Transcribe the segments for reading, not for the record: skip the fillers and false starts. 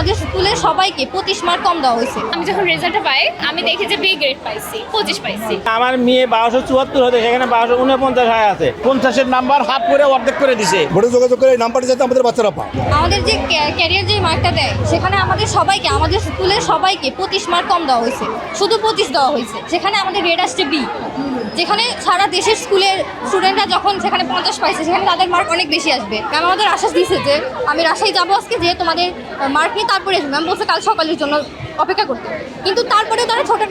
আমাদের স্কুলের সবাইকে 25 মার্ক কম দেওয়া হয়েছে। আমি যখন রেজাল্টটা পাই আমি দেখি যে বি গ্রেড পাইছি, 25 পাইছি। আমার মেয়ে 1274 হতে সেখানে 1249 হয়ে আছে। 50-এর নাম্বার হাফ করে অর্ধেক করে দিছে। বোর্ডে যোগাযোগ করে এই নাম্বারটা যাতে আমাদের বাচ্চারা পায়। আমাদের যে ক্যারিয়ার যে মার্কটা দেয় সেখানে আমাদের সবাইকে, আমাদের স্কুলের সবাইকে 25 মার্ক কম দেওয়া হয়েছে, শুধু 25 দেওয়া হয়েছে। সেখানে আমাদের গ্রেড আসছে বি। যেখানে সারা দেশের স্কুলের স্টুডেন্টরা যখন সেখানে 50 পাইছে সেখানে তাদের মার্ক অনেক বেশি আসবে। ম্যাম আমাদের আশ্বাস দিয়েছে যে আমি রাজশাহী যাবো আজকে, যে তোমাদের মার্ক নিয়ে তারপরে আসবে। ম্যাম বলছে কাল সকালের জন্য অপেক্ষা করতে, কিন্তু তারপরেও তারা ছোটো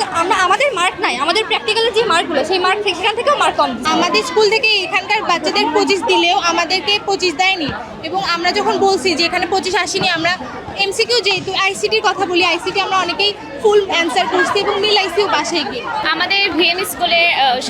আমাদের মার্ক নাই, আমাদের প্র্যাকটিক্যালের যে মার্কগুলো সেই মার্ক থেকে সেখান থেকেও মার্ক কম। আমাদের স্কুল থেকে এখানকার বাচ্চাদের 25 দিলেও আমাদেরকে 25 দেয়নি, এবং আমরা যখন বলছি যে এখানে 25 আসেনি, আমরা এমসিকিউ যেহেতু আইসিটির কথা বলি, আইসিটি আমরা অনেকেই ফুল অ্যান্সার করছি এবং মিলাইছিও বাসায় গিয়ে। আমাদের ভিএম স্কুলে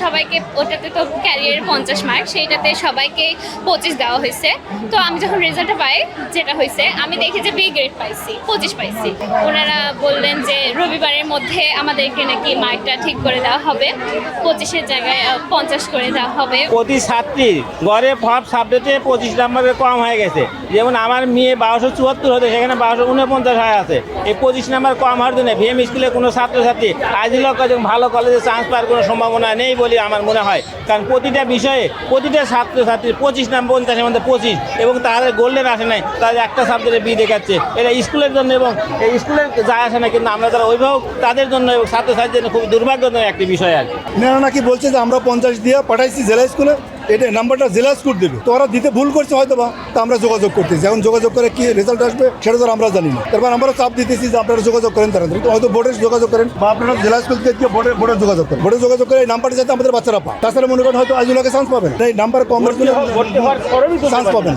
সবাইকে, ওটাতে তো ক্যারিয়ার 50 মার্ক, সেইটাতে সবাইকে 25 দেওয়া হয়েছে। তো আমি যখন রেজাল্টটা পাই, যেটা হয়েছে আমি দেখি যে বি গ্রেড পাইছি, 25 পাইছি। ওনারা বললেন যে রবিবারের মধ্যে আমাদেরকে নাকি মার্কটা ঠিক করে দেওয়া হবে, 25-এর জায়গায় 50 করে দেওয়া হবে। প্রতি ছাত্রী গড়ে সব সাবজেক্টে 25 নাম্বারের কম হয়ে গেছে। যেমন আমার মেয়ে 1274 হতে সেখানে 1249 হয়ে আছে। এই 25 নাম্বার কম হওয়ার জন্য ভিএম স্কুলে কোনো ছাত্রছাত্রী আজিলক ভালো কলেজে চান্স পাওয়ার কোনো সম্ভাবনা নেই বলে আমার মনে হয়। কারণ প্রতিটা বিষয়ে প্রতিটা ছাত্রছাত্রী 25 নাম্বার 50-এর মধ্যে 25, এবং তাদের গোল্ডেন আসে নাই, তাদের একটা সাবজেক্টে বি দেখাচ্ছে। এটা স্কুলের জন্য এবং এই স্কুলের যায় আসে না, কিন্তু আমরা যারা অভিভাবক তাদের জন্য এবং ছাত্রছাত্রীদের জন্য খুব দুর্ভাগ্যজনক একটি বিষয় আর কি। এনারা নাকি বলছে যে আমরা 50 দিয়ে পাঠাইছি জেলা স্কুলে, এটা নাম্বারটা জেলা স্কুল দেবে। তো ওরা দিতে ভুল করছে হয়তো বা, তা আমরা যোগাযোগ করতেছি। এখন যোগাযোগ করে কি রেজাল্ট আসবে সেটা তো আমরা জানি না। তারপর আমরা চাপ দিতেছি যে আপনারা যোগাযোগ করেন, তাড়াতাড়ি তো হয়তো বোর্ডে যোগাযোগ করেন, বা আপনারা জেলা স্কুল থেকে বোর্ডে যোগাযোগ করেন। বোর্ডে যোগাযোগ করে এই নাম্বারটা যাতে আমাদের বাচ্চারা পায়। তাছাড়া মনে করেন হয়তো আইজুলাকে চান্স পাবেন, এই নাম্বার কম চান্স পাবেন।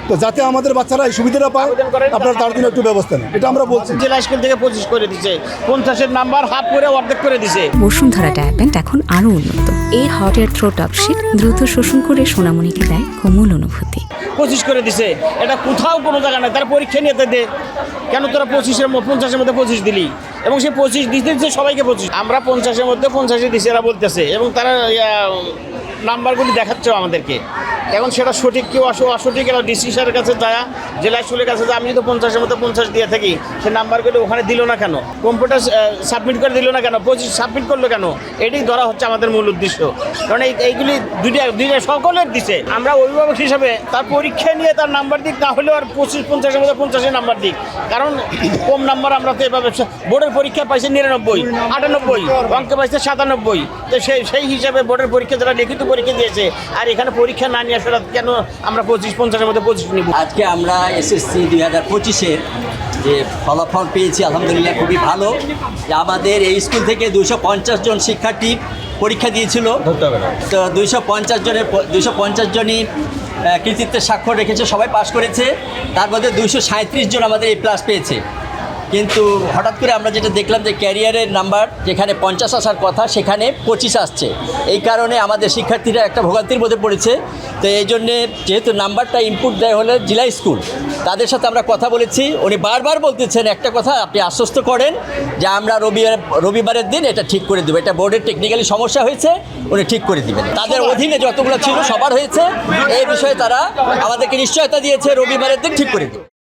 তো যাতে আমাদের বাচ্চারা এই সুবিধাটা পায়, আপনারা তার জন্য একটু ব্যবস্থা নেন, এটা আমরা বলছি। জেলা স্কুল থেকে 25 করে দিছে, 50-এর নাম্বার হাফ করে অর্ধেক করে দিছে। বসুন্ধরা ডায়াপেন্ট এখন আরো উন্নত। এই hot air through top sheet দ্রুত শোষণ করে সোনামণিকে দেয় কোমল অনুভূতি। 25 করে দিছে, এটা কোথাও কোনো জায়গা নাই। তার পরীক্ষা নিয়ে দে কেন তোরা 50-এর 50-এর মধ্যে 25 দিলি, এবং সে 25 দিচ্ছে সবাইকে 25। আমরা 50-এর মধ্যে 50 দিছি এরা বলতেছে, এবং তারা নাম্বারগুলি দেখাচ্ছেও আমাদেরকে। এখন সেটা সঠিক কেউ অসঠিক, এরা ডিসি স্যারের কাছে যায়, জেলা স্কুলের কাছে যায়। আমি যদি 50-এর মধ্যে 50 দিয়ে থাকি, সে নাম্বারগুলো ওখানে দিল না কেন, কম্পিউটার সাবমিট করে দিল না কেন, 25 সাবমিট করলো কেন, এটাই ধরা হচ্ছে আমাদের মূল উদ্দেশ্য। কারণ এইগুলি দুইটা সকলের দিছে। আমরা অভিভাবক হিসাবে তার পরীক্ষা নিয়ে তার নাম্বার দিক, না হলেও আর 25-50-এর মধ্যে 50-এর নাম্বার দিক। কারণ কম নাম্বার আমরা তো এভাবে, বোর্ডের পরীক্ষা পাইছে 99, 98, অঙ্কে পাইছে 97। তো সেই হিসাবে বোর্ডের পরীক্ষা যারা লিখিত পরীক্ষা দিয়েছে, আর এখানে পরীক্ষা না নিয়ে আসলে কেন আমরা 25-50-এর মধ্যে 25 নিব। আজকে আমরা এসএসসি 2025-এর যে ফলাফল পেয়েছি আলহামদুলিল্লাহ খুবই ভালো। যে আমাদের এই স্কুল থেকে 250 জন শিক্ষার্থী পরীক্ষা দিয়েছিল। তো 250 জনই কৃতিত্বের স্বাক্ষর রেখেছে, সবাই পাস করেছে। তার মধ্যে 237 জন আমাদের A+ পেয়েছে। কিন্তু হঠাৎ করে আমরা যেটা দেখলাম যে ক্যারিয়ারের নাম্বার যেখানে 50 আসার কথা সেখানে 25 আসছে। এই কারণে আমাদের শিক্ষার্থীরা একটা ভোগান্তির মধ্যে পড়েছে। তো এই জন্যে যেহেতু নাম্বারটা ইনপুট দেয় হলে জেলা স্কুল, তাদের সাথে আমরা কথা বলেছি। উনি বারবার বলতেছেন একটা কথা, আপনি আশ্বস্ত করেন যে আমরা রবিবারের দিন এটা ঠিক করে দেবো। এটা বোর্ডের টেকনিক্যালি সমস্যা হয়েছে, উনি ঠিক করে দেবেন। তাদের অধীনে যতগুলো ছিল সবার হয়েছে, এই বিষয়ে তারা আমাদেরকে নিশ্চয়তা দিয়েছে রবিবারের দিন ঠিক করে দেবে।